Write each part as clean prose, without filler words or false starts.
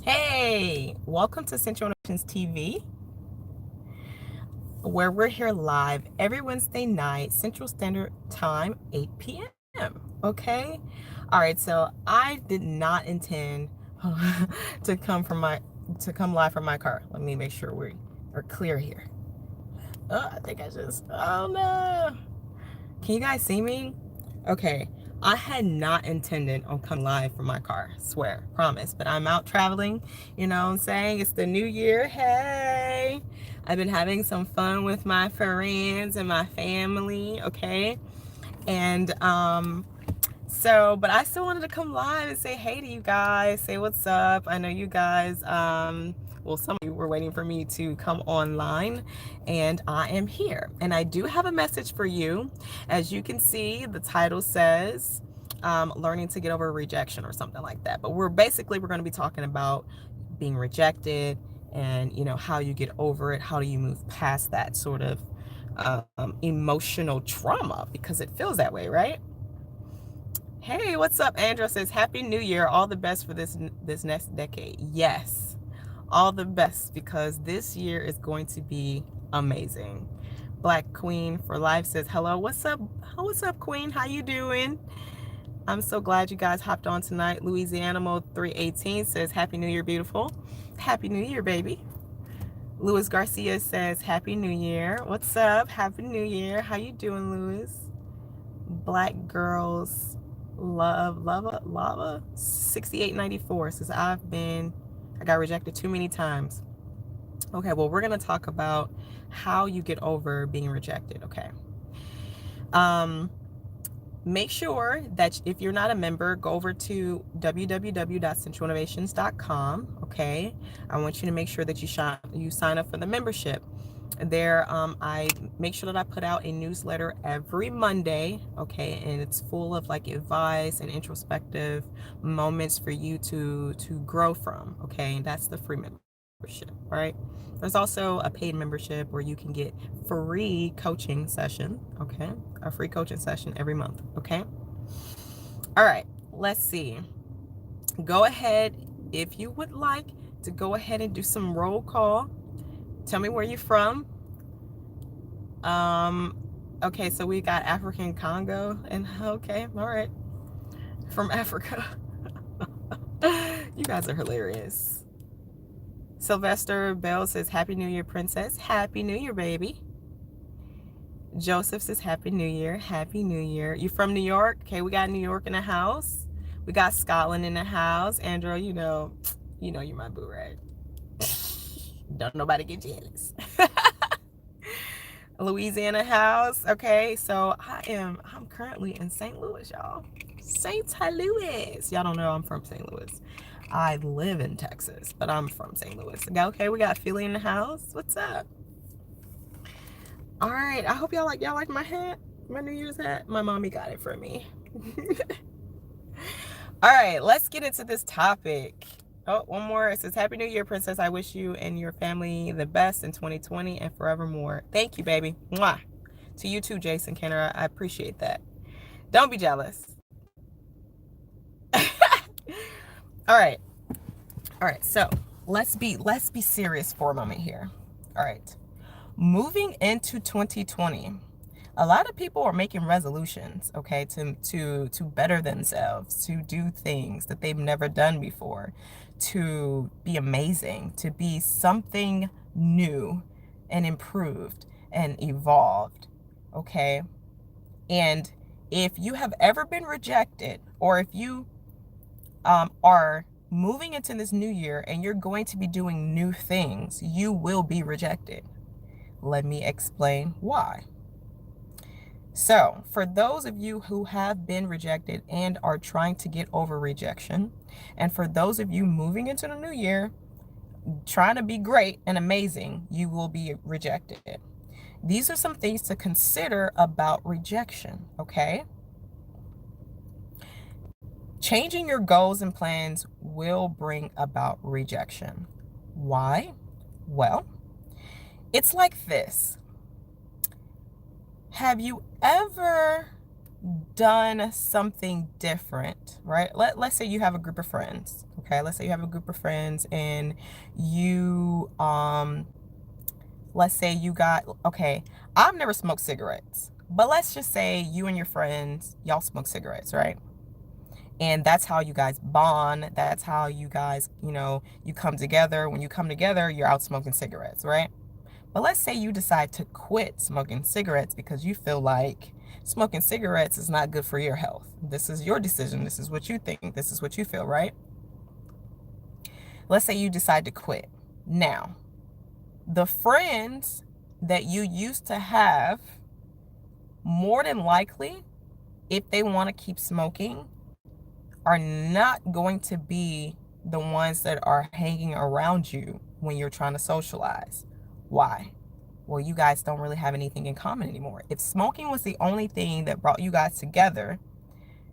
Hey, welcome to Central Nations TV, where we're here live every Wednesday night, Central Standard Time, 8 p.m. Okay? All right, so I did not intend to come live from my car. Let me make sure we are clear here. Oh no. Can you guys see me? Okay. I had not intended on coming live from my car, swear, promise. But I'm out traveling, you know what I'm saying? It's the new year. Hey. I've been having some fun with my friends and my family, okay? And but I still wanted to come live and say hey to you guys, say what's up. I know you guys, well, some of you were waiting for me to come online, and I am here. And I do have a message for you. As you can see, the title says, learning to get over rejection or something like that. But we're going to be talking about being rejected and, you know, how you get over it. How do you move past that sort of emotional trauma? Because it feels that way, right? Hey, what's up? Andrew says, Happy New Year. All the best for this next decade. Yes, all the best, because this year is going to be amazing. Black Queen for Life says, hello. What's up? What's up, Queen? How you doing? I'm so glad you guys hopped on tonight. Louisiana Mo 318 says, Happy New Year, beautiful. Happy New Year, baby. Luis Garcia says, Happy New Year. What's up? Happy New Year. How you doing, Luis? Black Girls Lava 6894 says, I got rejected too many times. Okay, well, we're going to talk about how you get over being rejected, okay? Make sure that if you're not a member, go over to www.centralinnovations.com, okay? I want you to make sure that you sign up for the membership. There, I make sure that I put out a newsletter every Monday, okay, and it's full of like advice and introspective moments for you to grow from, okay, and that's the free membership, right? There's also a paid membership where you can get free coaching session, okay, a free coaching session every month, okay? All right, let's see. Go ahead, if you would like to go ahead and do some roll call. Tell me where you're from. Okay, so we got African Congo, and okay, all right, from Africa. You guys are hilarious. Sylvester Bell says, Happy New Year, Princess. Happy New Year, baby. Joseph says, Happy New Year. Happy New Year. You from New York? Okay, we got New York in the house. We got Scotland in the house. Andrew, you know you're my boo, right? Don't nobody get jealous. Louisiana house. Okay, so I'm currently in St. Louis, y'all. St. Louis. Y'all don't know I'm from St. Louis. I live in Texas, but I'm from St. Louis. Okay, we got Philly in the house. What's up? All right, I hope y'all like my hat, my New Year's hat. My mommy got it for me. All right, let's get into this topic. Oh, one more. It says, Happy New Year, Princess. I wish you and your family the best in 2020 and forevermore. Thank you, baby. Mwah. To you too, Jason Kenner. I appreciate that. Don't be jealous. All right. All right. So let's be serious for a moment here. All right. Moving into 2020, a lot of people are making resolutions, okay, to better themselves, to do things that they've never done before, to be amazing, to be something new and improved and evolved, okay? And if you have ever been rejected, or if you are moving into this new year and you're going to be doing new things, you will be rejected. Let me explain why. So, for those of you who have been rejected and are trying to get over rejection, and for those of you moving into the new year, trying to be great and amazing, you will be rejected. These are some things to consider about rejection, okay? Changing your goals and plans will bring about rejection. Why? Well, it's like this. Have you ever done something different, right? Let's say you have a group of friends, okay? Let's say you have a group of friends and you, let's say you got, okay, I've never smoked cigarettes, but let's just say you and your friends, y'all smoke cigarettes, right? And that's how you guys bond. That's how you guys, you come together. When you come together, you're out smoking cigarettes, right? But let's say you decide to quit smoking cigarettes because you feel like smoking cigarettes is not good for your health. This is your decision. This is what you think. This is what you feel, right? Let's say you decide to quit. Now, the friends that you used to have, more than likely, if they want to keep smoking, are not going to be the ones that are hanging around you when you're trying to socialize. Why? Well, you guys don't really have anything in common anymore. If smoking was the only thing that brought you guys together,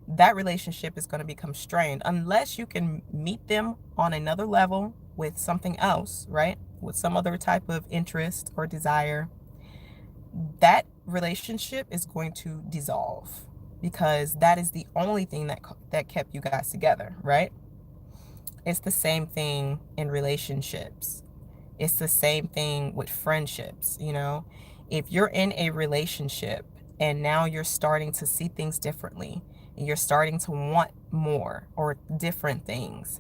that relationship is going to become strained unless you can meet them on another level with something else, right? With some other type of interest or desire. That relationship is going to dissolve because that is the only thing that kept you guys together, right? It's the same thing in relationships. It's the same thing with friendships, If you're in a relationship and now you're starting to see things differently and you're starting to want more or different things,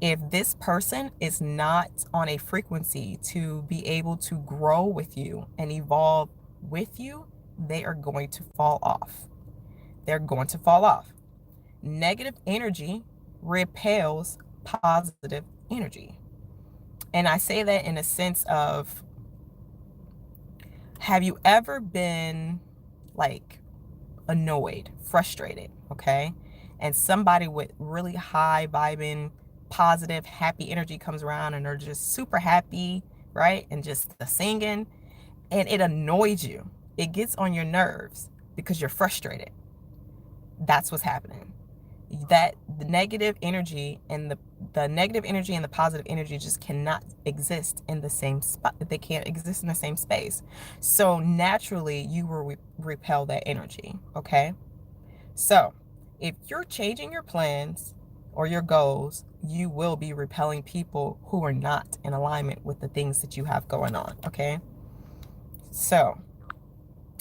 if this person is not on a frequency to be able to grow with you and evolve with you, they are going to fall off. They're going to fall off. Negative energy repels positive energy. And I say that in a sense of, have you ever been like annoyed, frustrated, okay? And somebody with really high vibing, positive, happy energy comes around and they're just super happy, right? And just the singing, and it annoys you. It gets on your nerves because you're frustrated. That's what's happening. That the negative energy and the negative energy and the positive energy just cannot exist in the same spot. They can't exist in the same space. So naturally, you will repel that energy. Okay. So if you're changing your plans or your goals, you will be repelling people who are not in alignment with the things that you have going on. Okay. So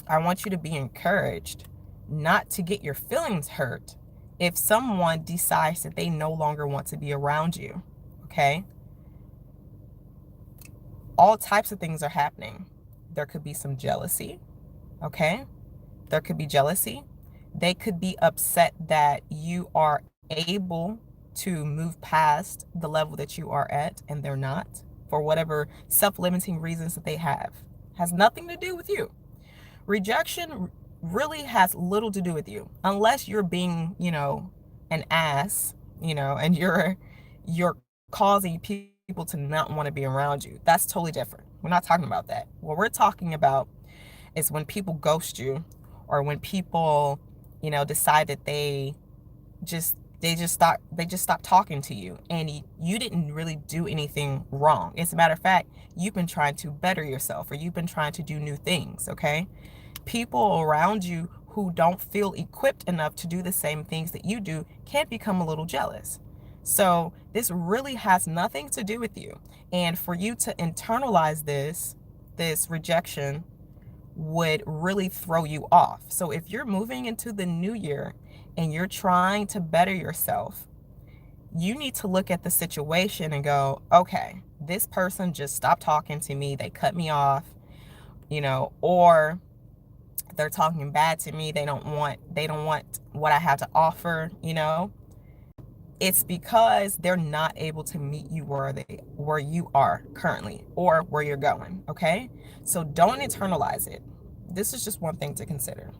I want you to be encouraged not to get your feelings hurt if someone decides that they no longer want to be around you, okay? All types of things are happening. There could be some jealousy, okay? There could be jealousy. They could be upset that you are able to move past the level that you are at and they're not, for whatever self-limiting reasons that they have. Has nothing to do with you. Rejection really has little to do with you unless you're being, an ass, and you're causing people to not want to be around you. That's totally different. We're not talking about that. What we're talking about is when people ghost you, or when people, decide that they just stop talking to you, and you didn't really do anything wrong. As a matter of fact, you've been trying to better yourself, or you've been trying to do new things, okay? People around you who don't feel equipped enough to do the same things that you do can become a little jealous. So this really has nothing to do with you. And for you to internalize this rejection would really throw you off. So if you're moving into the new year and you're trying to better yourself, you need to look at the situation and go, okay, this person just stopped talking to me. They cut me off, or they're talking bad to me. They don't want what I have to offer, It's because they're not able to meet you where you are currently or where you're going, okay? So don't internalize it. This is just one thing to consider.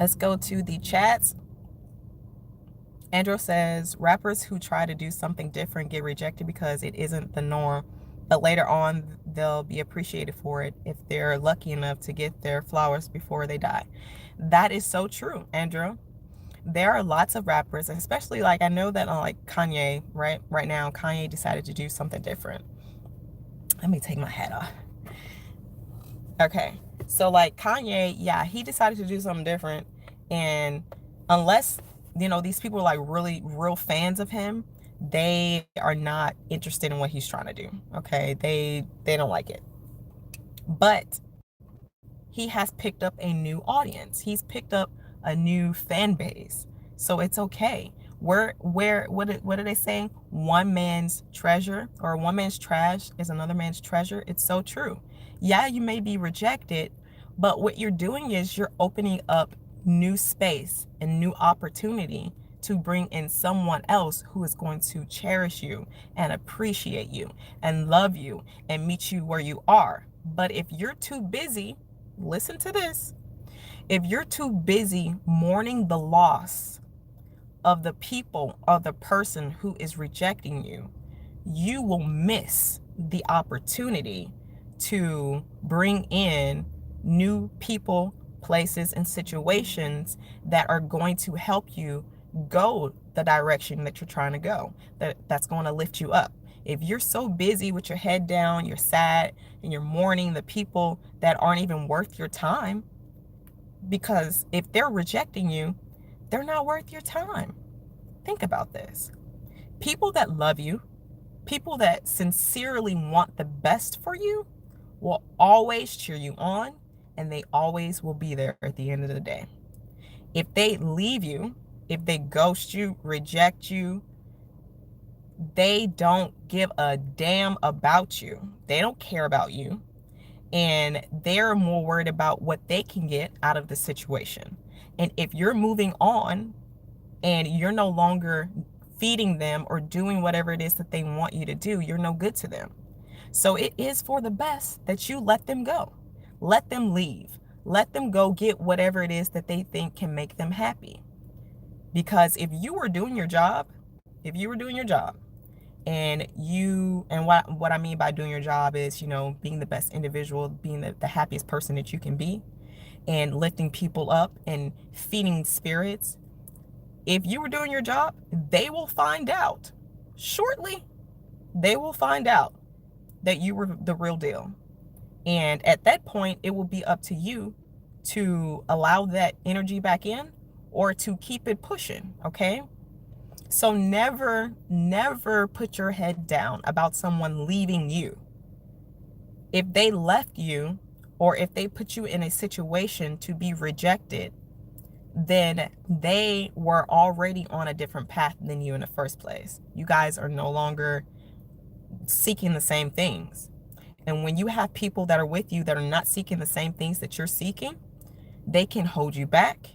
Let's go to the chats. Andrew says, rappers who try to do something different get rejected because it isn't the norm, but later on they'll be appreciated for it if they're lucky enough to get their flowers before they die. That is so true, Andrew. There are lots of rappers, especially like I know that like Kanye, right now, Kanye decided to do something different. Let me take my hat off. Okay. So like Kanye, yeah, he decided to do something different. And unless, these people are like really real fans of him, they are not interested in what he's trying to do. Okay. They don't like it. But he has picked up a new audience. He's picked up a new fan base. So it's okay. What are they saying? One man's treasure or one man's trash is another man's treasure. It's so true. Yeah, you may be rejected, but what you're doing is you're opening up new space and new opportunity to bring in someone else who is going to cherish you and appreciate you and love you and meet you where you are. But if you're too busy, listen to this. If you're too busy mourning the loss of the people or the person who is rejecting you, you will miss the opportunity to bring in new people, places, and situations that are going to help you go the direction that you're trying to go, that's going to lift you up. If you're so busy with your head down, you're sad, and you're mourning the people that aren't even worth your time, because if they're rejecting you, they're not worth your time. Think about this. People that love you, people that sincerely want the best for you, will always cheer you on, and they always will be there at the end of the day. If they leave you, if they ghost you, reject you, they don't give a damn about you. They don't care about you. And they're more worried about what they can get out of the situation. And if you're moving on and you're no longer feeding them or doing whatever it is that they want you to do, you're no good to them. So it is for the best that you let them go. Let them leave. Let them go get whatever it is that they think can make them happy. Because if you were doing your job, and what I mean by doing your job is, being the best individual, being the happiest person that you can be, and lifting people up and feeding spirits. If you were doing your job, they will find out shortly. They will find out that you were the real deal. And at that point, it will be up to you to allow that energy back in or to keep it pushing. Okay. So never put your head down about someone leaving you. If they left you, or if they put you in a situation to be rejected, then they were already on a different path than you in the first place. You guys are no longer seeking the same things. And when you have people that are with you that are not seeking the same things that you're seeking, they can hold you back,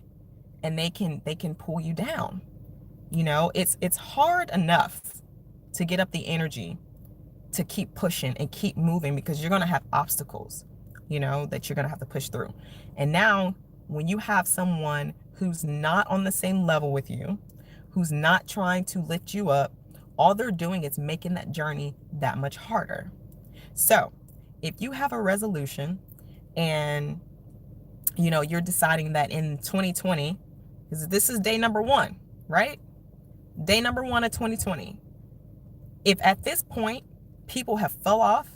and they can pull you down. It's hard enough to get up the energy to keep pushing and keep moving, because you're going to have obstacles, that you're going to have to push through. And now when you have someone who's not on the same level with you, who's not trying to lift you up, all they're doing is making that journey that much harder. So if you have a resolution and, you're deciding that in 2020, this is day number 1, right? Day number 1 of 2020. If at this point people have fell off,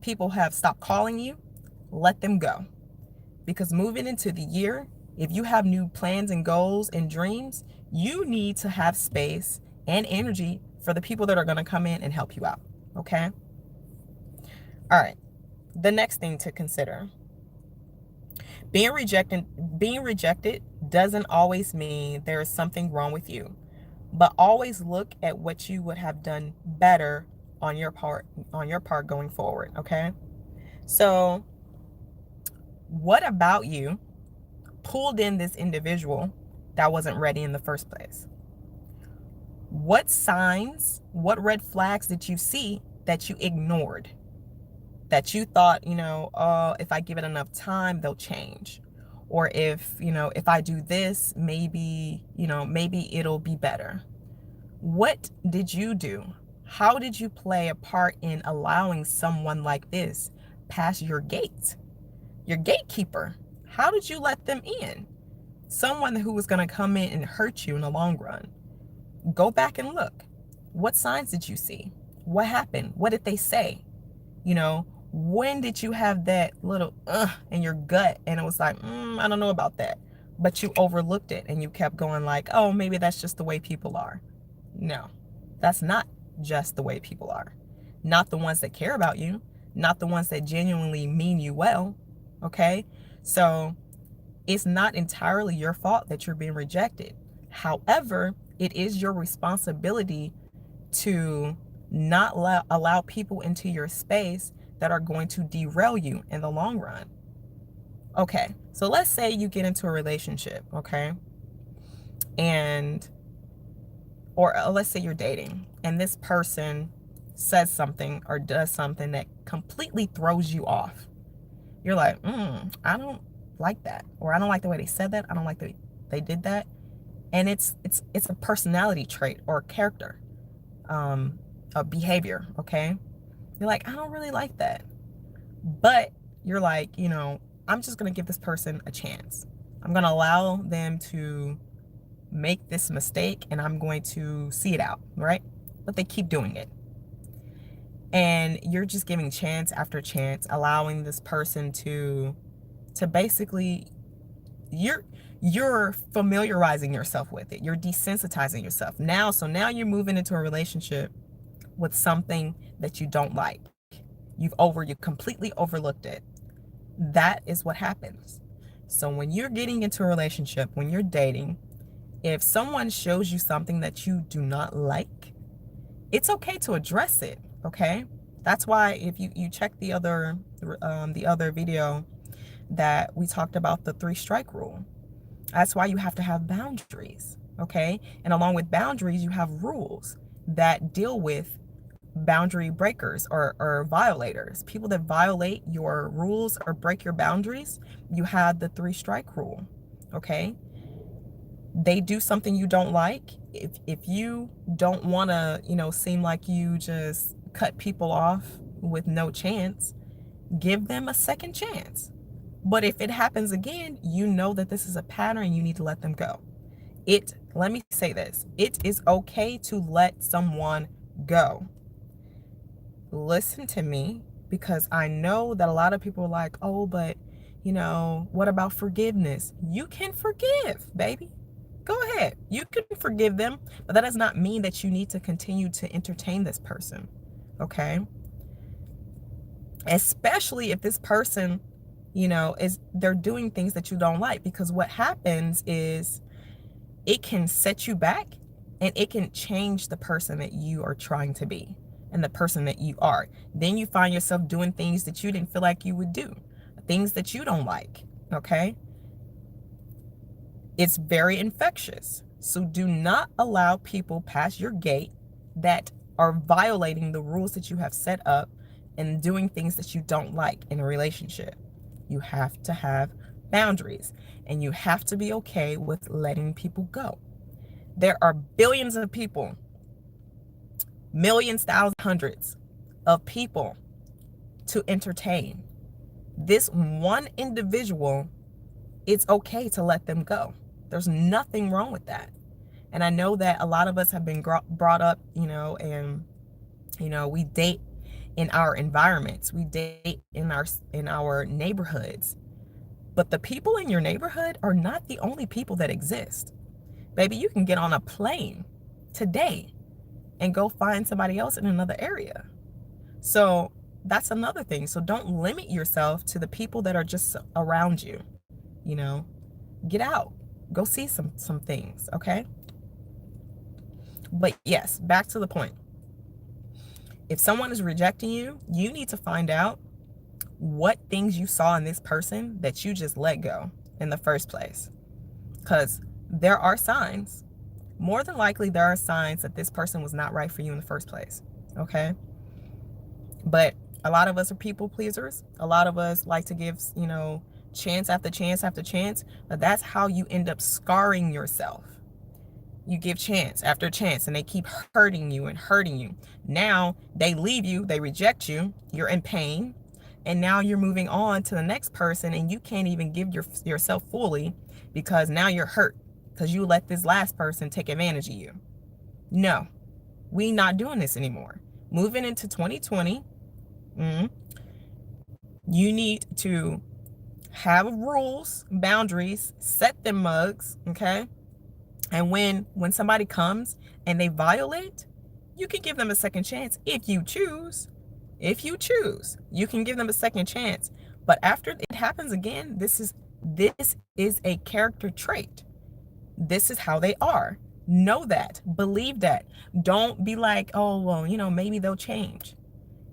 people have stopped calling you, let them go. Because moving into the year, if you have new plans and goals and dreams, you need to have space and energy for the people that are going to come in and help you out. Okay? All right. The next thing to consider. Being rejected doesn't always mean there is something wrong with you. But always look at what you would have done better on your part going forward. Okay. So what about you pulled in this individual that wasn't ready in the first place? What signs, what red flags did you see that you ignored? That you thought, if I give it enough time, they'll change. Or if I do this, maybe it'll be better. What did you do? How did you play a part in allowing someone like this past your gate? Your gatekeeper. How did you let them in? Someone who was going to come in and hurt you in the long run. Go back and look. What signs did you see? What happened? What did they say? When did you have that little in your gut and it was like, I don't know about that, but you overlooked it and you kept going like, oh, maybe that's just the way people are? No, that's not just the way people are. Not the ones that care about you, not the ones that genuinely mean you well. Okay, so it's not entirely your fault that you're being rejected. However, it is your responsibility to not allow people into your space that are going to derail you in the long run. Okay, so let's say you get into a relationship, okay? And, or let's say you're dating and this person says something or does something that completely throws you off. You're like, I don't like that. Or I don't like the way they said that. I don't like the way they did that. And it's a personality trait or a character, a behavior, okay? You're like, I don't really like that. But you're like, I'm just going to give this person a chance. I'm going to allow them to make this mistake and I'm going to see it out, right? But they keep doing it. And you're just giving chance after chance, allowing this person to basically, you're familiarizing yourself with it. You're desensitizing yourself. So now you're moving into a relationship with something that you don't like. You completely overlooked it. That is what happens. So when you're getting into a relationship, when you're dating, if someone shows you something that you do not like, it's okay to address it, okay? That's why if you check the other video that we talked about, the 3-strike rule, that's why you have to have boundaries, okay? And along with boundaries, you have rules that deal with boundary breakers or violators, people that violate your rules or break your boundaries. You have the 3-strike rule, okay? They do something you don't like. If you don't want to, seem like you just cut people off with no chance, give them a second chance. But if it happens again, you know that this is a pattern and you need to let them go. Let me say this, it is okay to let someone go. Listen to me, because I know that a lot of people are like, oh, but what about forgiveness? You can forgive, baby. Go ahead. You can forgive them, but that does not mean that you need to continue to entertain this person, okay? Especially if this person, they're doing things that you don't like, because what happens is it can set you back and it can change the person that you are trying to be and the person that you are. Then you find yourself doing things that you didn't feel like you would do, things that you don't like, okay? It's very infectious. So do not allow people past your gate that are violating the rules that you have set up and doing things that you don't like in a relationship. You have to have boundaries and you have to be okay with letting people go. There are billions of people, millions, thousands, hundreds of people to entertain. This one individual, it's okay to let them go. There's nothing wrong with that. And I know that a lot of us have been brought up, and, we date in our environments. We date in our neighborhoods. But the people in your neighborhood are not the only people that exist. Baby, you can get on a plane today and go find somebody else in another area. So that's another thing. So don't limit yourself to the people that are just around you. Get out, go see some things, okay? But yes, back to the point. If someone is rejecting you, you need to find out what things you saw in this person that you just let go in the first place. Because there are signs. More than likely, there are signs that this person was not right for you in the first place, okay? But a lot of us are people pleasers. A lot of us like to give, chance after chance after chance. But that's how you end up scarring yourself. You give chance after chance and they keep hurting you and hurting you. Now they leave you, they reject you, you're in pain. And now you're moving on to the next person and you can't even give yourself fully because now you're hurt because you let this last person take advantage of you. No, we not doing this anymore. Moving into 2020, You need to have rules, boundaries, set them mugs, okay? And when somebody comes and they violate, you can give them a second chance if you choose. If you choose, you can give them a second chance. But after it happens again, this is a character trait. This is how they are. Know that. Believe that. Don't be like, oh, well, maybe they'll change.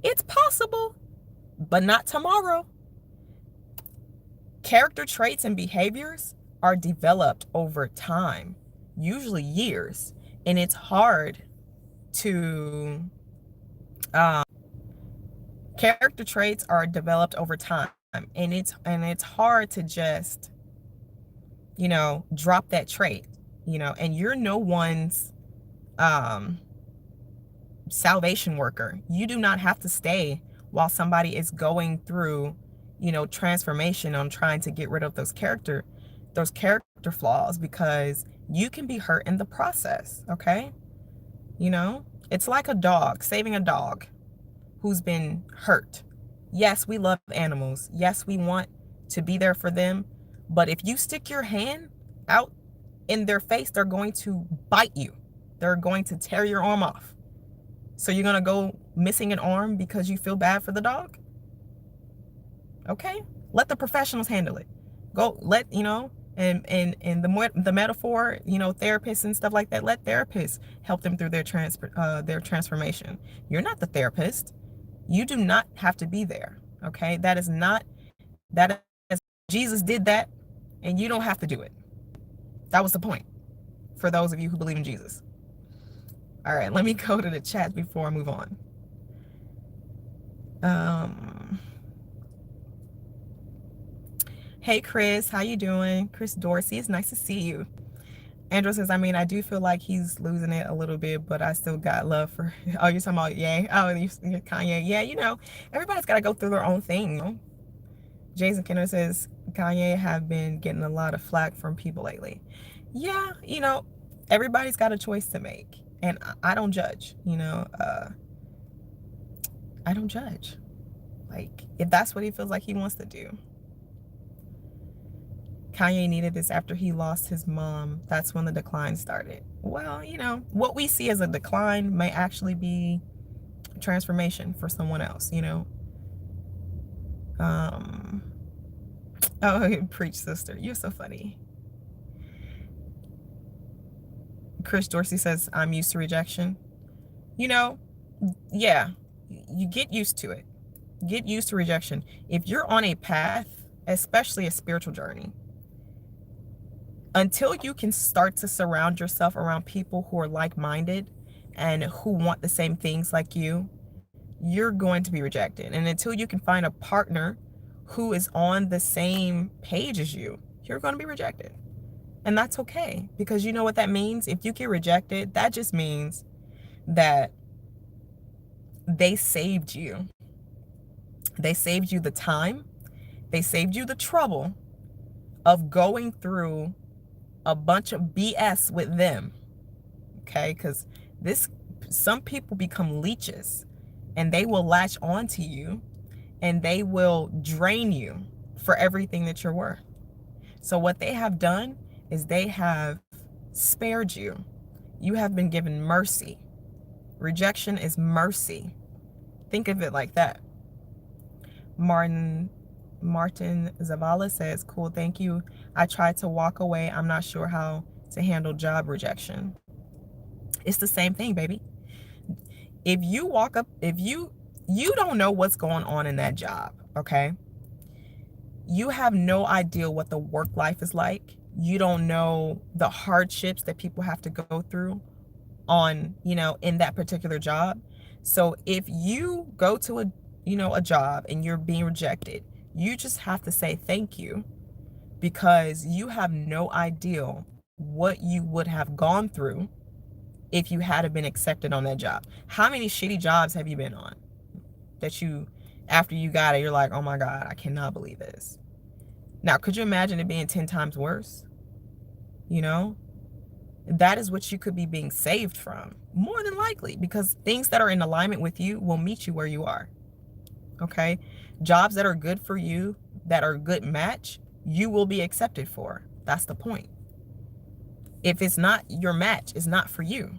It's possible, but not tomorrow. Character traits and behaviors are developed over time, usually years, and it's hard to character traits are developed over time, and it's hard to just drop that trait, and you're no one's salvation worker. You do not have to stay while somebody is going through transformation on trying to get rid of those character flaws, because you can be hurt in the process. Okay, it's like a dog, saving a dog who's been hurt. Yes, we love animals. Yes, we want to be there for them. But if you stick your hand out in their face, they're going to bite you. They're going to tear your arm off. So you're going to go missing an arm because you feel bad for the dog? Okay? Let the professionals handle it. Go let, and the metaphor, therapists and stuff like that, let therapists help them through their transformation. You're not the therapist. You do not have to be there. Okay? That is Jesus did that, and you don't have to do it. That was the point for those of you who believe in Jesus. All right, let me go to the chat before I move on. Hey Chris, how you doing? Chris Dorsey, it's nice to see you. Andrew says, I do feel like he's losing it a little bit, but I still got love for. Oh, you're talking about Ye? Oh, you're Kanye. Yeah, everybody's got to go through their own thing. Jason Kenner says, Kanye have been getting a lot of flack from people lately. Yeah, everybody's got a choice to make, and I don't judge. I don't judge. Like, if that's what he feels like he wants to do. Kanye needed this after he lost his mom. That's when the decline started. Well, what we see as a decline may actually be transformation for someone else, Oh, preach, sister. You're so funny. Chris Dorsey says, I'm used to rejection. Yeah, you get used to it. Get used to rejection. If you're on a path, especially a spiritual journey, until you can start to surround yourself around people who are like-minded and who want the same things like you're going to be rejected. And until you can find a partner who is on the same page as you're going to be rejected. And that's okay, because you know what that means? If you get rejected, that just means that they saved you. They saved you the time. They saved you the trouble of going through a bunch of BS with them. Okay? Because some people become leeches, and they will latch onto you, and they will drain you for everything that you're worth. So what they have done is they have spared you. You have been given mercy. Rejection is mercy. Think of it like that. Martin Zavala says, cool, thank you. I tried to walk away. I'm not sure how to handle job rejection. It's the same thing, baby. If you don't know what's going on in that job, okay? You have no idea what the work life is like. You don't know the hardships that people have to go through in that particular job. So if you go to a job and you're being rejected, you just have to say thank you, because you have no idea what you would have gone through if you had been accepted on that job. How many shitty jobs have you been on that after you got it, you're like, oh my God, I cannot believe this. Now, could you imagine it being 10 times worse? That is what you could be being saved from, more than likely, because things that are in alignment with you will meet you where you are. Okay? Jobs that are good for you, that are a good match, you will be accepted for. That's the point. If it's not your match, it's not for you.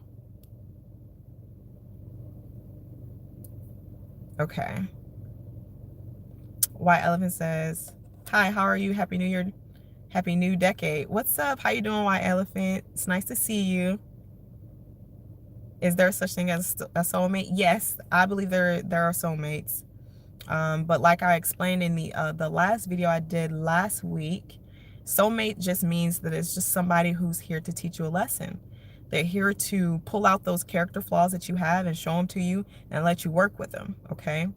Okay. White Elephant says, hi, how are you? Happy New Year. Happy new decade. What's up? How you doing, White Elephant? It's nice to see you. Is there such thing as a soulmate? Yes, I believe there are soulmates. But like I explained in the last video I did last week, soulmate just means that it's just somebody who's here to teach you a lesson. They're here to pull out those character flaws that you have and show them to you and let you work with them, okay?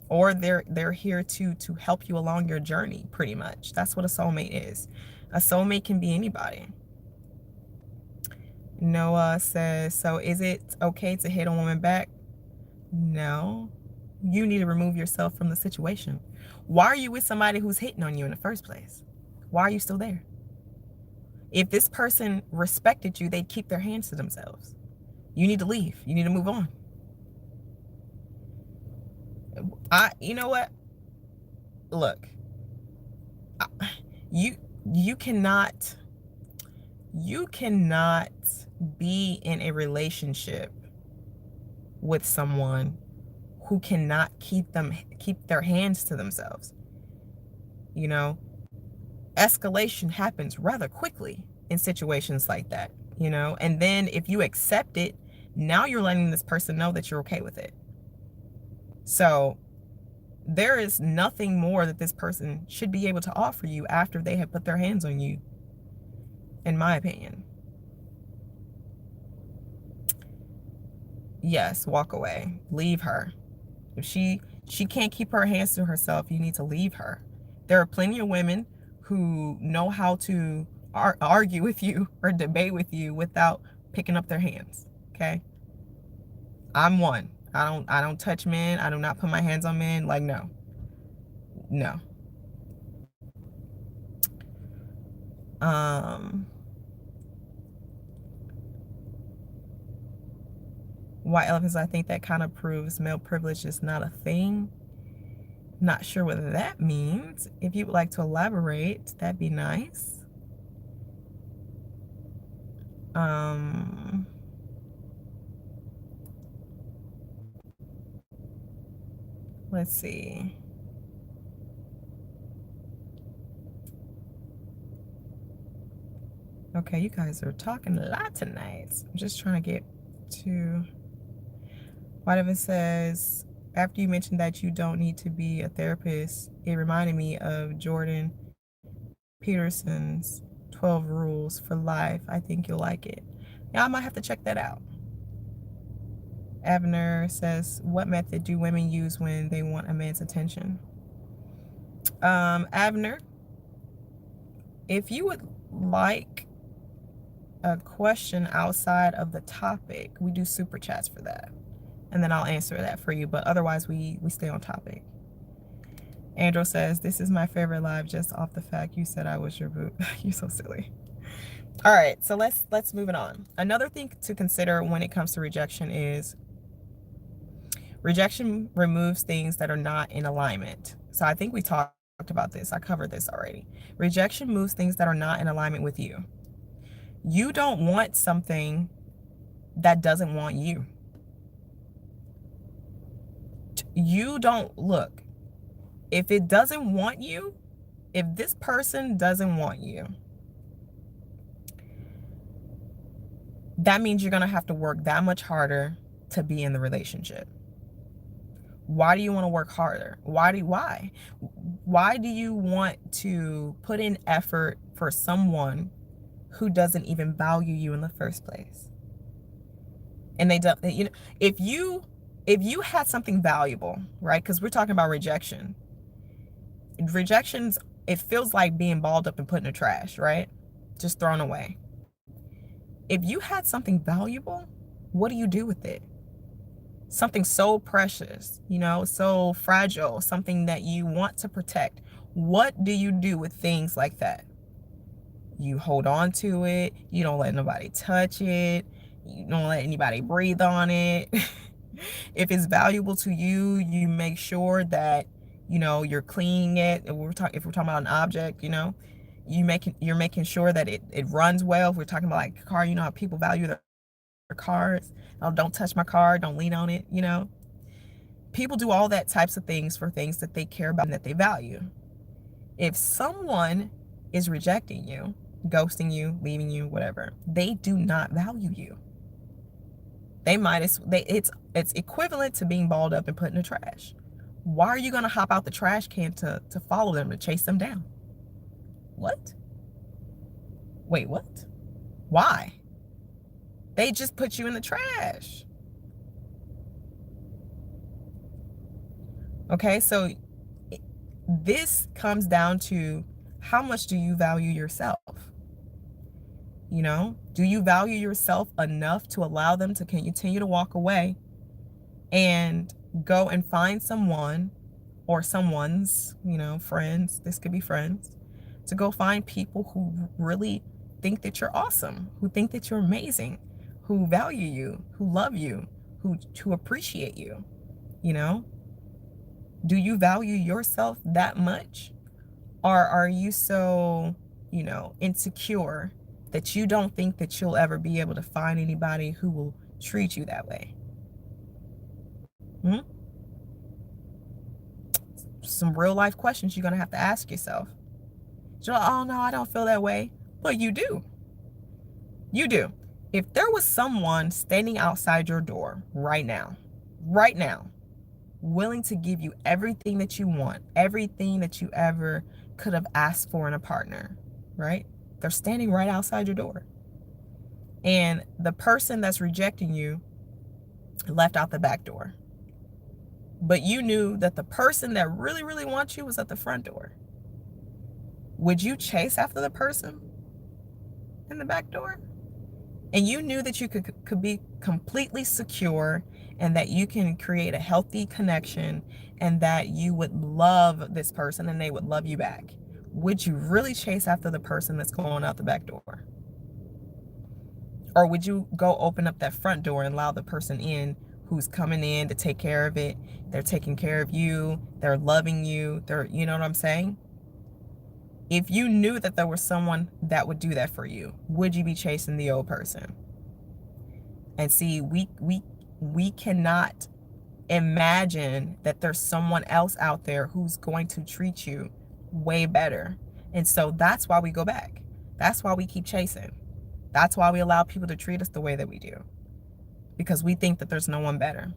Or they're here to help you along your journey, pretty much. That's what a soulmate is. A soulmate can be anybody. Noah says, so is it okay to hit a woman back? No. You need to remove yourself from the situation. Why are you with somebody who's hitting on you in the first place? Why are you still there? If this person respected you, they'd keep their hands to themselves. You need to leave. You need to move on. You know what? Look, you cannot be in a relationship with someone who cannot keep their hands to themselves. You know, escalation happens rather quickly in situations like that, you know, and then if you accept it, now you're letting this person know that you're okay with it. So there is nothing more that this person should be able to offer you after they have put their hands on you, in my opinion. Yes, walk away. Leave her. If she can't keep her hands to herself, you need to leave her. There are plenty of women who know how to argue with you or debate with you without picking up their hands. Okay? I'm one. I don't touch men. I do not put my hands on men. Like, no. No. White Elephants, I think that kind of proves male privilege is not a thing. Not sure what that means. If you would like to elaborate, that'd be nice. Let's see. Okay, you guys are talking a lot tonight. I'm just trying to get to... Whatever says, after you mentioned that you don't need to be a therapist, it reminded me of Jordan Peterson's 12 Rules for Life. I think you'll like it. Yeah, I might have to check that out. Abner says, what method do women use when they want a man's attention? Abner, if you would like a question outside of the topic, we do super chats for that. And then I'll answer that for you. But otherwise, we stay on topic. Andrew says, this is my favorite live just off the fact you said I was your boo. You're so silly. All right, so let's move it on. Another thing to consider when it comes to rejection is rejection removes things that are not in alignment. So I think we talked about this. I covered this already. Rejection moves things that are not in alignment with you. You don't want something that doesn't want you. You don't look. If it doesn't want you, if this person doesn't want you, that means you're going to have to work that much harder to be in the relationship. Why do you want to work harder? Why do you want to put in effort for someone who doesn't even value you in the first place? And they don't, you know, if you had something valuable, right? Because we're talking about rejection. Rejections, it feels like being balled up and put in the trash, right? Just thrown away. If you had something valuable, what do you do with it? Something so precious, you know, so fragile, something that you want to protect. What do you do with things like that? You hold on to it. You don't let nobody touch it. You don't let anybody breathe on it. If it's valuable to you, you make sure that, you know, you're cleaning it. If we're talking about an object, you know, you're making sure that it runs well. If we're talking about like a car, you know how people value their cars. Oh, don't touch my car, don't lean on it, you know. People do all that types of things for things that they care about and that they value. If someone is rejecting you, ghosting you, leaving you, whatever, they do not value you. They might as it's equivalent to being balled up and put in the trash. Why are you gonna hop out the trash can to follow them, to chase them down? What? Wait, what? Why? They just put you in the trash. Okay, so this comes down to how much do you value yourself? You know, do you value yourself enough to allow them to continue to walk away and go and find someone or someone's, you know, friends, this could be friends, to go find people who really think that you're awesome, who think that you're amazing, who value you, who love you, who appreciate you, you know? Do you value yourself that much? Or are you so, you know, insecure that you don't think that you'll ever be able to find anybody who will treat you that way? Some real life questions you're going to have to ask yourself. You're like, oh no, I don't feel that way. Well, you do. You do. If there was someone standing outside your door right now, willing to give you everything that you want, everything that you ever could have asked for in a partner, right? They're standing right outside your door. And the person that's rejecting you left out the back door. But you knew that the person that really, really wants you was at the front door. Would you chase after the person in the back door? And you knew that you could be completely secure and that you can create a healthy connection and that you would love this person and they would love you back. Would you really chase after the person that's going out the back door? Or would you go open up that front door and allow the person in who's coming in to take care of it? They're taking care of you. They're loving you. You know what I'm saying? If you knew that there was someone that would do that for you, would you be chasing the old person? And see, we cannot imagine that there's someone else out there who's going to treat you way better. And so that's why we go back. That's why we keep chasing. That's why we allow people to treat us the way that we do. Because we think that there's no one better.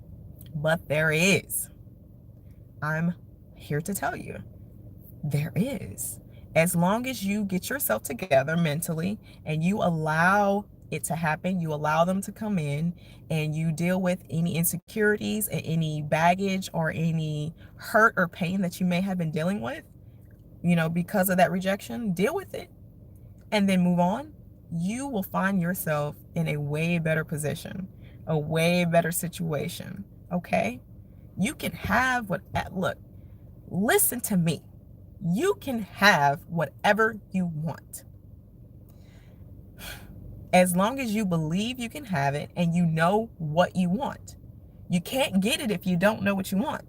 But there is. I'm here to tell you, there is. As long as you get yourself together mentally and you allow it to happen, you allow them to come in and you deal with any insecurities and any baggage or any hurt or pain that you may have been dealing with, you know, because of that rejection, deal with it and then move on. You will find yourself in a way better position, a way better situation. Okay? You can have what, look, listen to me. You can have whatever you want. As long as you believe you can have it and you know what you want. You can't get it if you don't know what you want.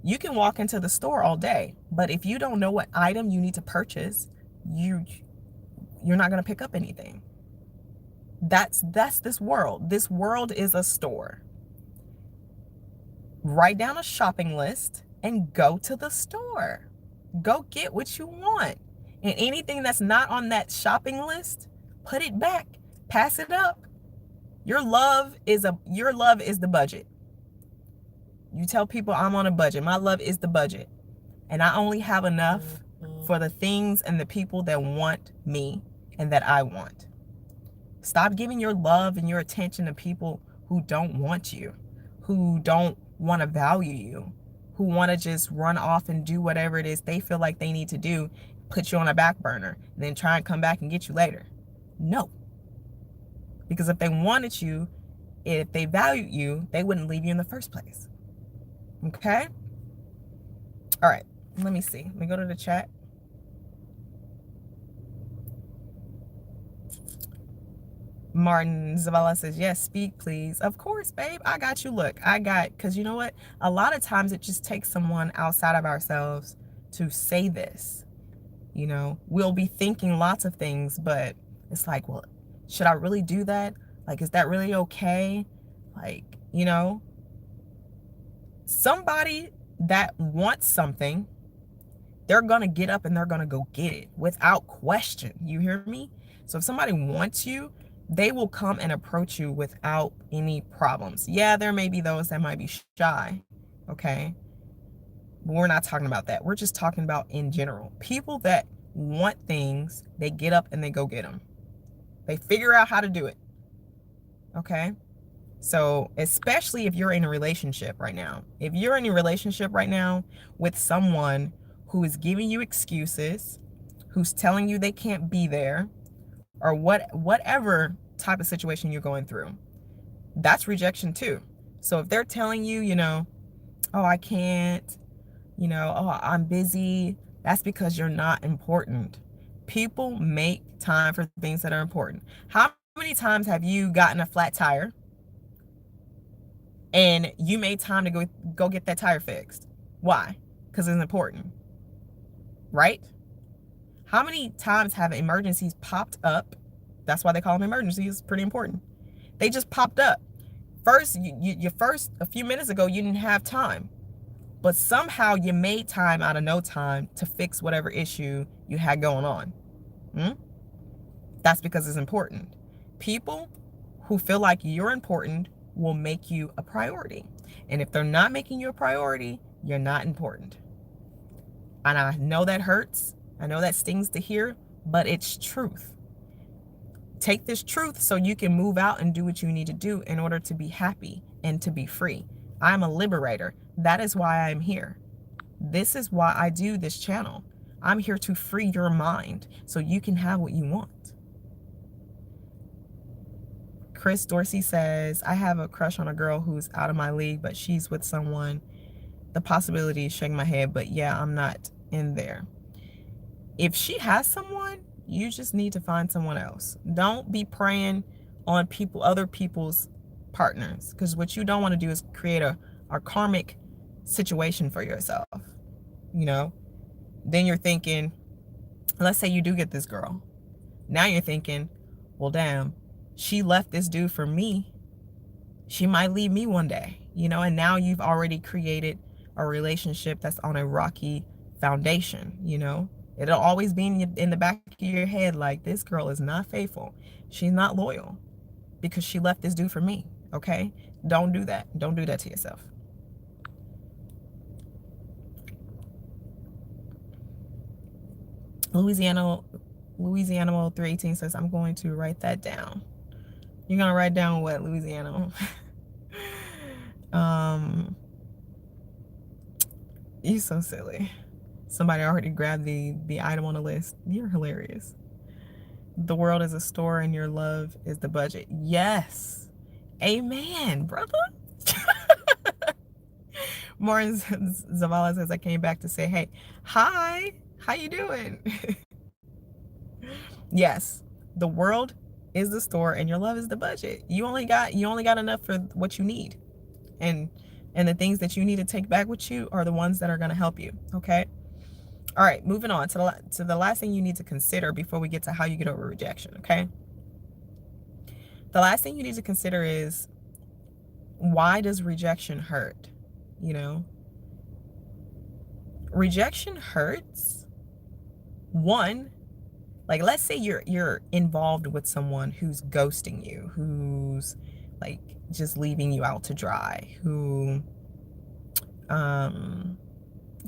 You can walk into the store all day, but if you don't know what item you need to purchase, you're not going to pick up anything. That's this world. This world is a store. Write down a shopping list and go to the store. Go get what you want. And anything that's not on that shopping list, put it back. Pass it up. Your love is the budget. You tell people I'm on a budget. My love is the budget. And I only have enough for the things and the people that want me and that I want. Stop giving your love and your attention to people who don't want you, who don't want to value you, who want to just run off and do whatever it is they feel like they need to do, put you on a back burner, and then try and come back and get you later. No. Because if they wanted you, if they valued you, they wouldn't leave you in the first place. Okay? All right. Let me see. Let me go to the chat. Martin Zavala says, yes, speak, please. Of course, babe. I got you. Look, because you know what? A lot of times it just takes someone outside of ourselves to say this. You know, we'll be thinking lots of things, but it's like, well, should I really do that? Like, is that really okay? Like, you know, somebody that wants something, they're going to get up and they're going to go get it without question. You hear me? So if somebody wants you, they will come and approach you without any problems. Yeah, there may be those that might be shy, okay? But we're not talking about that. We're just talking about in general. People that want things, they get up and they go get them. They figure out how to do it, okay? So especially if you're in a relationship right now. If you're in a relationship right now with someone who is giving you excuses, who's telling you they can't be there, or whatever type of situation you're going through, that's rejection too. So if they're telling you, you know, oh, I can't, you know, oh, I'm busy, that's because you're not important. People make time for things that are important. How many times have you gotten a flat tire and you made time to go get that tire fixed? Why? Because it's important, right? How many times have emergencies popped up? That's why they call them emergencies. Pretty important. They just popped up. First, a few minutes ago, you didn't have time, but somehow you made time out of no time to fix whatever issue you had going on. That's because it's important. People who feel like you're important will make you a priority. And if they're not making you a priority, you're not important. And I know that hurts. I know that stings to hear, but it's truth. Take this truth so you can move out and do what you need to do in order to be happy and to be free. I'm a liberator. That is why I'm here. This is why I do this channel. I'm here to free your mind so you can have what you want. Chris Dorsey says, I have a crush on a girl who's out of my league, but she's with someone. The possibility is shaking my head, but yeah, I'm not in there. If she has someone, you just need to find someone else. Don't be preying on other people's partners, because what you don't want to do is create a karmic situation for yourself. You know, then you're thinking, let's say you do get this girl. Now you're thinking, well, damn, she left this dude for me. She might leave me one day, you know, and now you've already created a relationship that's on a rocky foundation, you know. It'll always be in the back of your head like, this girl is not faithful. She's not loyal because she left this dude for me, okay? Don't do that. Don't do that to yourself. Louisiana 318 says, I'm going to write that down. You're going to write down what, Louisiana? You're so silly. Somebody already grabbed the item on the list. You're hilarious. The world is a store and your love is the budget. Yes. Amen, brother. Morris Zavala says, I came back to say, hey, hi, how you doing? Yes, the world is the store and your love is the budget. You only got enough for what you need. And the things that you need to take back with you are the ones that are going to help you, okay? All right, moving on to the last thing you need to consider before we get to how you get over rejection, okay? The last thing you need to consider is, why does rejection hurt? You know, rejection hurts. One, like, let's say you're involved with someone who's ghosting you, who's like just leaving you out to dry, who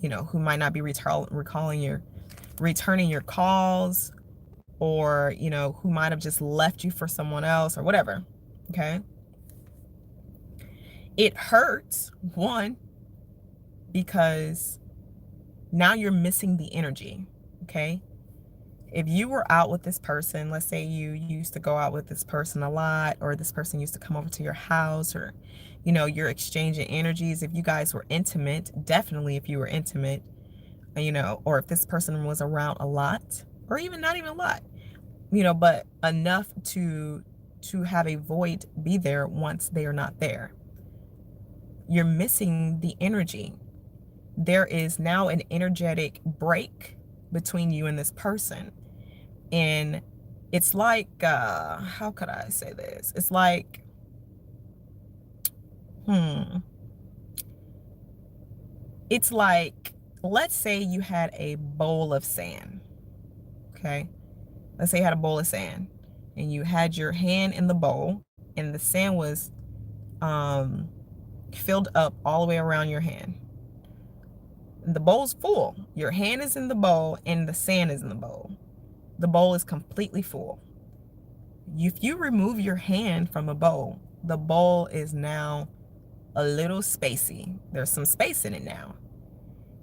you know, who might not be returning your calls, or, you know, who might have just left you for someone else or whatever, okay? It hurts, one, because now you're missing the energy, okay? If you were out with this person, let's say you used to go out with this person a lot, or this person used to come over to your house, or, you know, you're exchanging energies. If you guys were intimate, definitely if you were intimate, you know, or if this person was around a lot, or even not even a lot, you know, but enough to to have a void be there once they are not there. You're missing the energy. There is now an energetic break between you and this person. And it's like, how could I say this? It's like, it's like, let's say you had a bowl of sand, okay? Let's say you had a bowl of sand and you had your hand in the bowl and the sand was filled up all the way around your hand. The bowl's full. Your hand is in the bowl and the sand is in the bowl. The bowl is completely full. If you remove your hand from a bowl, the bowl is now a little spacey. There's some space in it now.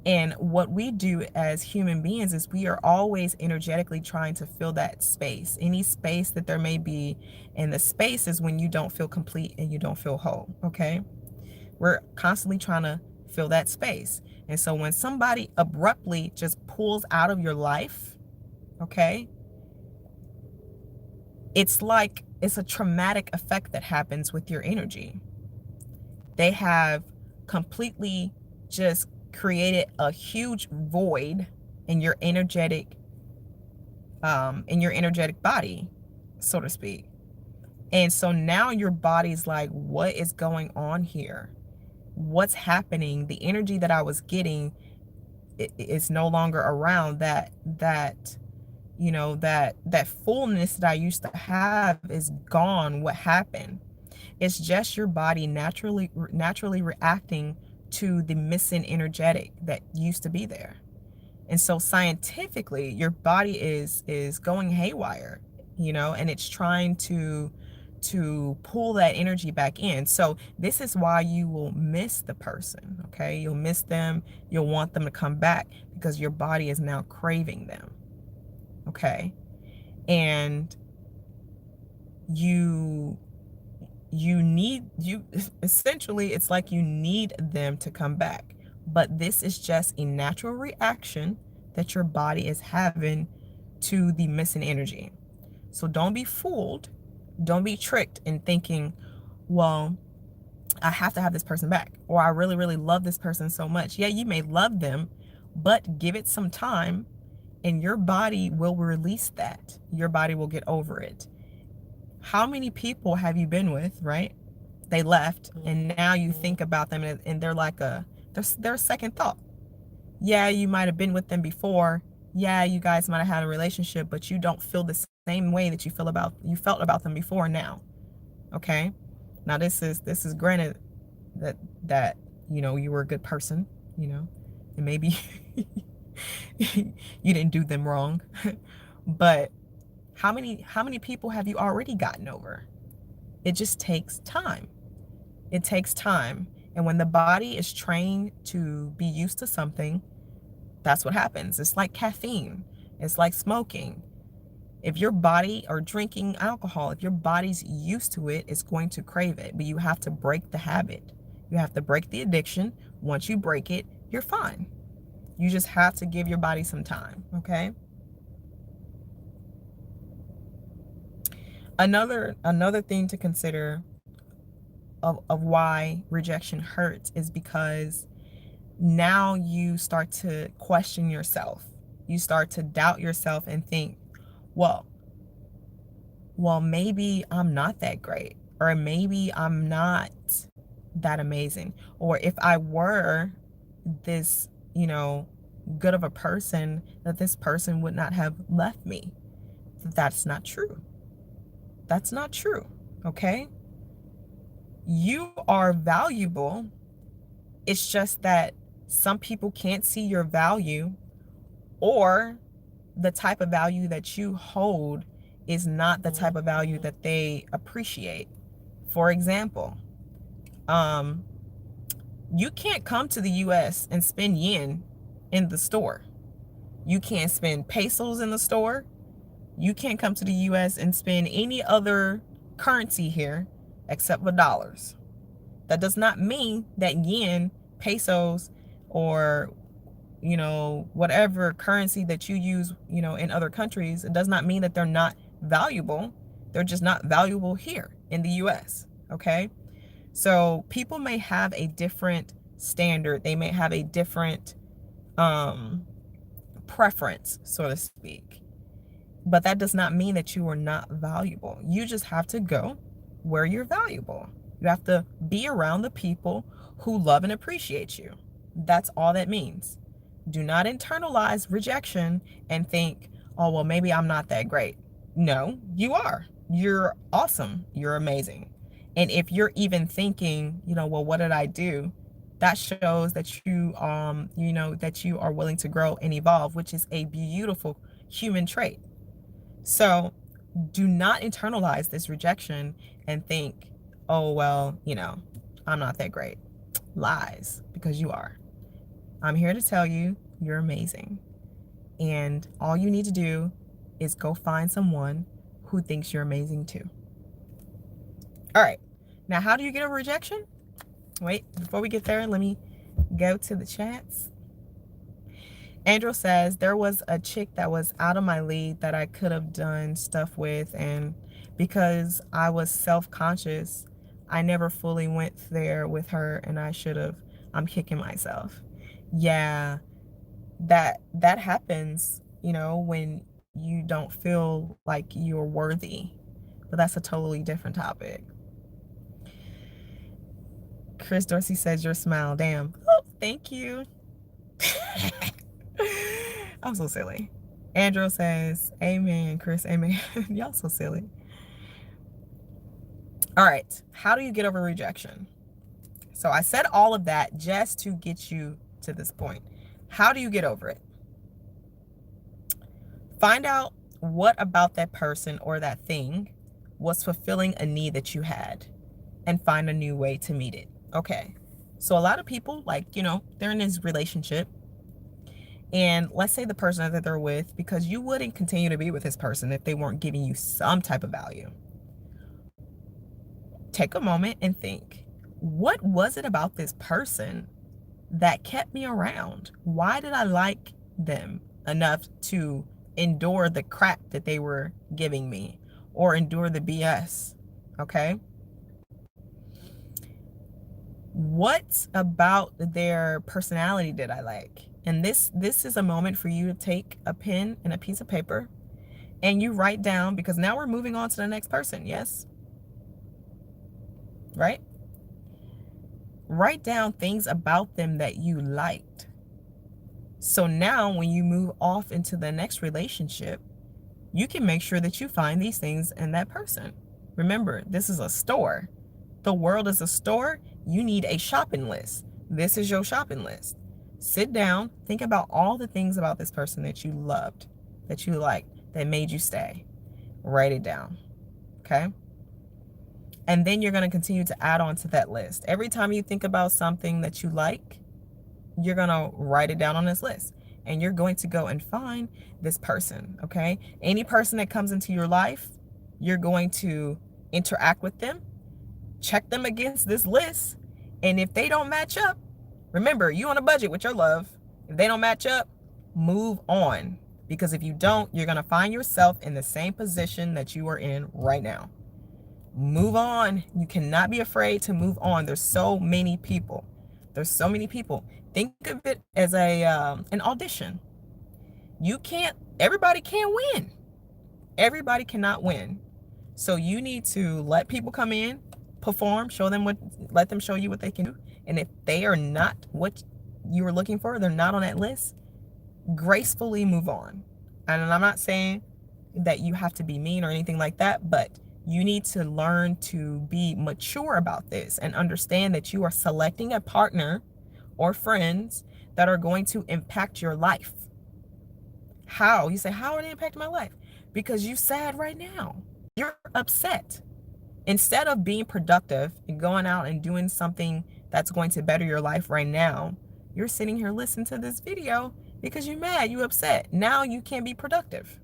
And what we do as human beings is we are always energetically trying to fill that space, any space that there may be. And the space is when you don't feel complete and you don't feel whole, okay? We're constantly trying to fill that space. And so when somebody abruptly just pulls out of your life, okay, it's like it's a traumatic effect that happens with your energy. They have completely just created a huge void in your energetic body, so to speak. And so now your body's like, what is going on here? What's happening? The energy that I was getting is no longer around. That fullness that I used to have is gone. What happened? It's just your body naturally reacting to the missing energetic that used to be there. And so scientifically, your body is going haywire, and it's trying to pull that energy back in. So this is why you will miss the person, okay? You'll miss them. You'll want them to come back because your body is now craving them, okay? And essentially, it's like you need them to come back. But this is just a natural reaction that your body is having to the missing energy. So don't be fooled. Don't be tricked in thinking, well, I have to have this person back, or I really, really love this person so much. Yeah, you may love them, but give it some time and your body will release that. Your body will get over it. How many people have you been with, right? They left and now you think about them and they're like they're a second thought. Yeah, you might have been with them before. Yeah, you guys might have had a relationship, but you don't feel the same way that you felt about them before now. Okay? Now this is granted that you were a good person, and maybe you didn't do them wrong. But how many people have you already gotten over? It just takes time. It takes time. And when the body is trained to be used to something, that's what happens. It's like caffeine. It's like smoking. If your body, or drinking alcohol, if your body's used to it, it's going to crave it. But you have to break the habit. You have to break the addiction. Once you break it, you're fine. You just have to give your body some time, okay? Another thing to consider of why rejection hurts is because now you start to question yourself. You start to doubt yourself and think, well, maybe I'm not that great, or maybe I'm not that amazing. Or if I were this, good of a person, that this person would not have left me. That's not true. That's not true, okay? You are valuable. It's just that some people can't see your value, or the type of value that you hold is not the type of value that they appreciate. For example, you can't come to the US and spend yen in the store. You can't spend pesos in the store. You can't come to the US and spend any other currency here except for dollars. That does not mean that yen, pesos, or whatever currency that you use, in other countries, it does not mean that they're not valuable. They're just not valuable here in the US, okay? So people may have a different standard. They may have a different preference, so to speak. But that does not mean that you are not valuable. You just have to go where you're valuable. You have to be around the people who love and appreciate you. That's all that means. Do not internalize rejection and think, oh, well, maybe I'm not that great. No, you are. You're awesome. You're amazing. And if you're even thinking, well, what did I do? That shows that that you are willing to grow and evolve, which is a beautiful human trait. So do not internalize this rejection and think, oh, well, I'm not that great. Lies, because you are. I'm here to tell you you're amazing. And all you need to do is go find someone who thinks you're amazing too. All right. Now, how do you get over rejection? Wait, before we get there, let me go to the chats. Andrew says, there was a chick that was out of my league that I could have done stuff with, and because I was self-conscious, I never fully went there with her, and I should have. I'm kicking myself. Yeah, that happens, when you don't feel like you're worthy. But that's a totally different topic. Chris Dorsey says, your smile. Damn. Oh, thank you. I'm so silly. Andrew says, amen, Chris, amen. Y'all so silly. All right. How do you get over rejection? So I said all of that just to get you to this point. How do you get over it? Find out what about that person or that thing was fulfilling a need that you had, and find a new way to meet it. Okay. So a lot of people, they're in this relationship, and let's say the person that they're with, because you wouldn't continue to be with this person if they weren't giving you some type of value. Take a moment and think, what was it about this person that kept me around? Why did I like them enough to endure the crap that they were giving me, or endure the BS? Okay. What about their personality did I like? And this is a moment for you to take a pen and a piece of paper and you write down, because now we're moving on to the next person. Yes. Right? Write down things about them that you liked. So now when you move off into the next relationship, you can make sure that you find these things in that person. Remember, this is a store. The world is a store. You need a shopping list. This is your shopping list. Sit down, think about all the things about this person that you loved, that you liked, that made you stay. Write it down. Okay? And then you're going to continue to add on to that list. Every time you think about something that you like, you're going to write it down on this list. And you're going to go and find this person. Okay? Any person that comes into your life, you're going to interact with them, check them against this list. And if they don't match up, remember, you on a budget with your love. If they don't match up, move on. Because if you don't, you're going to find yourself in the same position that you are in right now. Move on. You cannot be afraid to move on. There's so many people. Think of it as an audition. Everybody can't win. Everybody cannot win. So you need to let people come in, perform, let them show you what they can do. And if they are not what you were looking for, they're not on that list, gracefully move on. And I'm not saying that you have to be mean or anything like that, but you need to learn to be mature about this and understand that you are selecting a partner or friends that are going to impact your life. How? You say, how are they impacting my life? Because you're sad right now. You're upset. Instead of being productive and going out and doing something that's going to better your life right now, you're sitting here listening to this video because you're mad, you're upset. Now you can't be productive.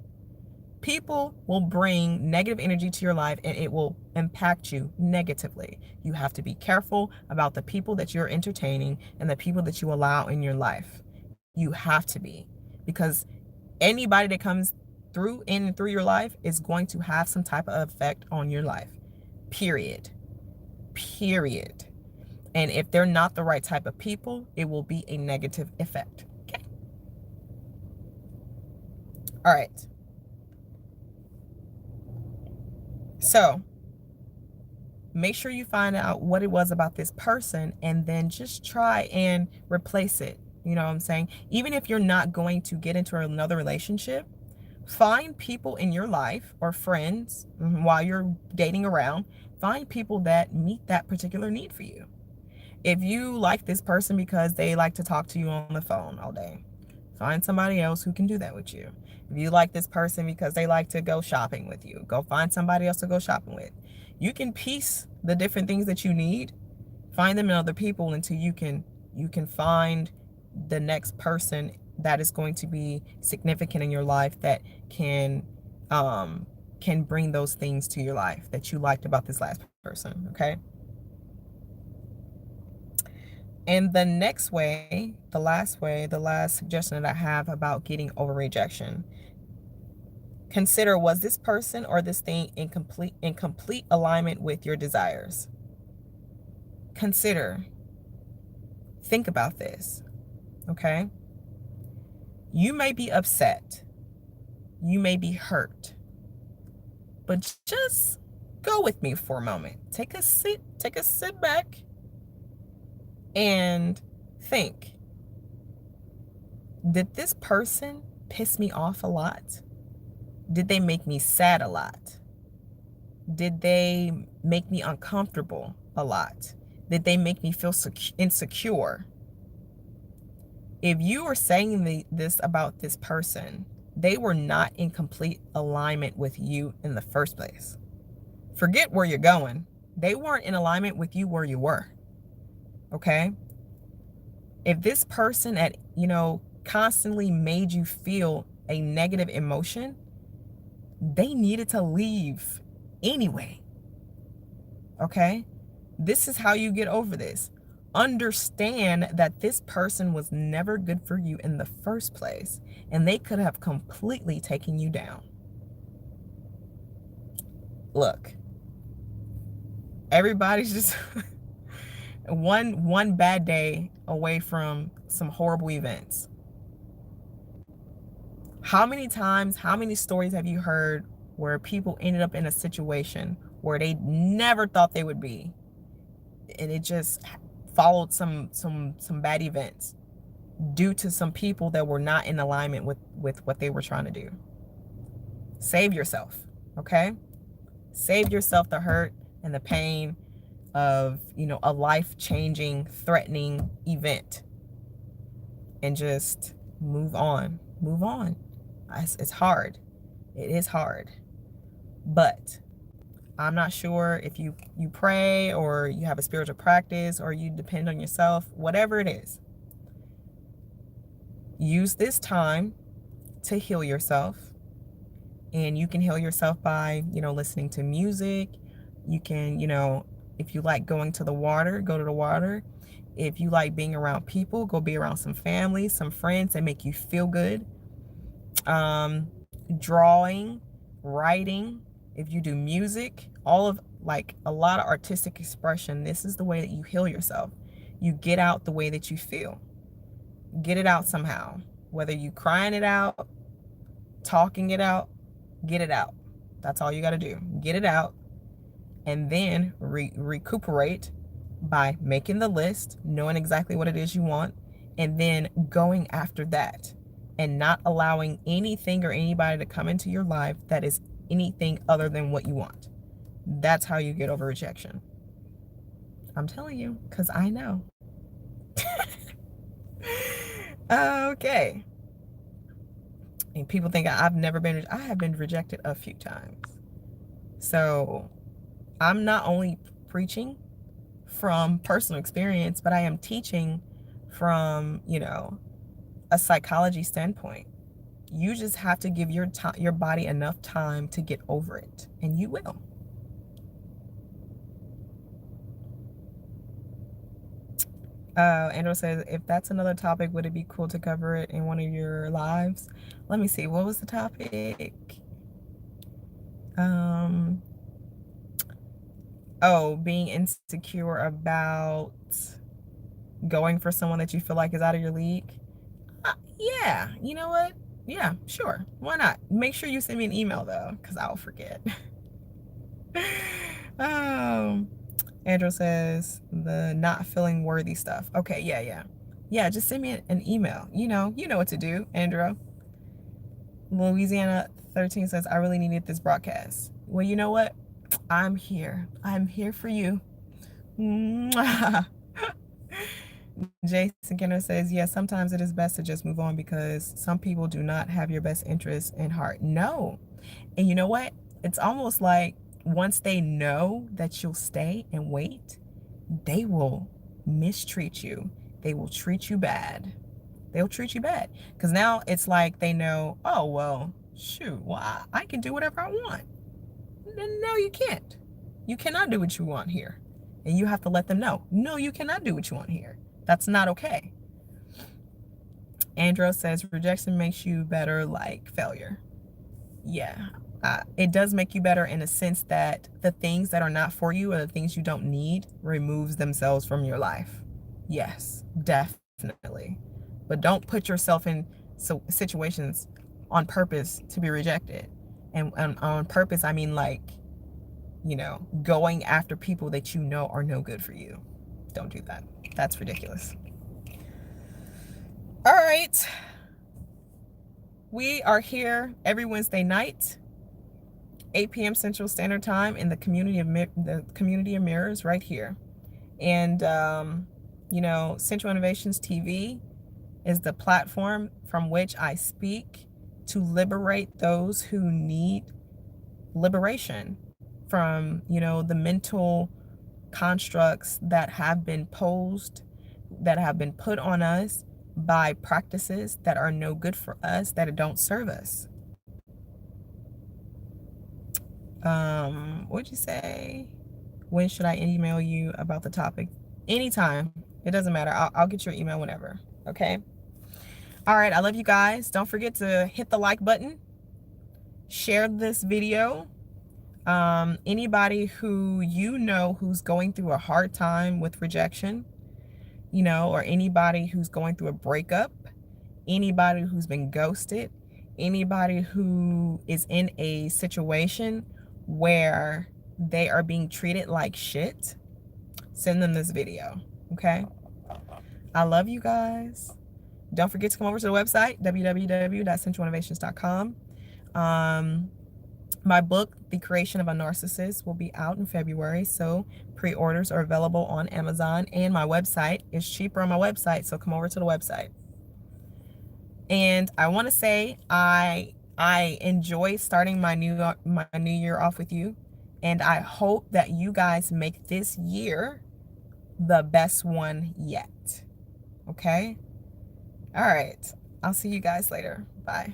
People will bring negative energy to your life and it will impact you negatively. You have to be careful about the people that you're entertaining and the people that you allow in your life. You have to be, because anybody that comes through in and through your life is going to have some type of effect on your life. Period. Period. And if they're not the right type of people, it will be a negative effect. Okay. All right. So make sure you find out what it was about this person and then just try and replace it. You know what I'm saying? Even if you're not going to get into another relationship, find people in your life or friends while you're dating around. Find people that meet that particular need for you. If you like this person because they like to talk to you on the phone all day, find somebody else who can do that with you. If you like this person because they like to go shopping with you, go find somebody else to go shopping with. You can piece the different things that you need, find them in other people until you can find the next person that is going to be significant in your life that can bring those things to your life that you liked about this last person, okay? And the next way, the last suggestion that I have about getting over rejection, consider, was this person or this thing in complete alignment with your desires? Consider, think about this, okay? You may be upset, you may be hurt, but just go with me for a moment. Take a sit back and think, did this person piss me off a lot? Did they make me sad a lot? Did they make me uncomfortable a lot? Did they make me feel insecure? If you are saying this about this person, they were not in complete alignment with you in the first place. Forget where you're going. They weren't in alignment with you where you were. Okay? If this person constantly made you feel a negative emotion, they needed to leave anyway. Okay? This is how you get over this. Understand that this person was never good for you in the first place, and they could have completely taken you down. Look, everybody's just one bad day away from some horrible events. How many times, how many stories have you heard where people ended up in a situation where they never thought they would be, and it just followed some bad events due to some people that were not in alignment with what they were trying to do? Save yourself, okay? Save yourself the hurt and the pain of, a life-changing, threatening event, and just move on. Move on. It's hard. It is hard. But I'm not sure if you pray or you have a spiritual practice or you depend on yourself, whatever it is. Use this time to heal yourself. And you can heal yourself by, listening to music. You can, if you like going to the water, go to the water. If you like being around people, go be around some family, some friends that make you feel good. Drawing, writing, if you do music, a lot of artistic expression, this is the way that you heal yourself. You get out the way that you feel. Get it out somehow. Whether you crying it out, talking it out, get it out. That's all you got to do. Get it out, and then recuperate by making the list, knowing exactly what it is you want, and then going after that, and not allowing anything or anybody to come into your life that is anything other than what you want. That's how you get over rejection. I'm telling you, because I know. Okay. And people think I have been rejected a few times. So I'm not only preaching from personal experience, but I am teaching from, a psychology standpoint. You just have to give your body enough time to get over it, and you will. Andrew says, if that's another topic, would it be cool to cover it in one of your lives? Let me see. What was the topic? Oh, being insecure about going for someone that you feel like is out of your league. Yeah, you know what? Yeah, sure. Why not? Make sure you send me an email though, because I'll forget. um, Andrew says the not feeling worthy stuff. Okay, yeah. Just send me an email. You know what to do, Andrew. Louisiana 13 says I really needed this broadcast. Well, you know what? I'm here. I'm here for you. Jason Kenner says, yes, sometimes it is best to just move on because some people do not have your best interests in heart. No. And you know what? It's almost like once they know that you'll stay and wait, they will mistreat you. They will treat you bad. They'll treat you bad. Because now it's like they know, oh, well, shoot, well, I can do whatever I want. No, you can't. You cannot do what you want here. And you have to let them know, no, you cannot do what you want here. That's not okay. Andrew says rejection makes you better like failure. Yeah, it does make you better in a sense that the things that are not for you or the things you don't need removes themselves from your life. Yes, definitely. But don't put yourself in situations on purpose to be rejected. And on purpose, I mean like, going after people that you know are no good for you. Don't do that. That's ridiculous. All right. We are here every Wednesday night, 8 p.m. Central Standard Time in the community of mirrors right here. And Central Innovations TV is the platform from which I speak to liberate those who need liberation from, the mental constructs that have been posed, that have been put on us by practices that are no good for us, that don't serve us. What'd you say? When should I email you about the topic? Anytime. It doesn't matter. I'll get your email whenever. Okay? All right. I love you guys. Don't forget to hit the like button. Share this video. Anybody who who's going through a hard time with rejection, or anybody who's going through a breakup, anybody who's been ghosted, anybody who is in a situation where they are being treated like shit, send them this video, okay? I love you guys. Don't forget to come over to the website, www.centralinnovations.com. My book, The Creation of a Narcissist, will be out in February, so pre-orders are available on Amazon, and my website is cheaper on my website, so come over to the website. And I want to say I enjoy starting my new year off with you, and I hope that you guys make this year the best one yet. Okay? All right. I'll see you guys later. Bye.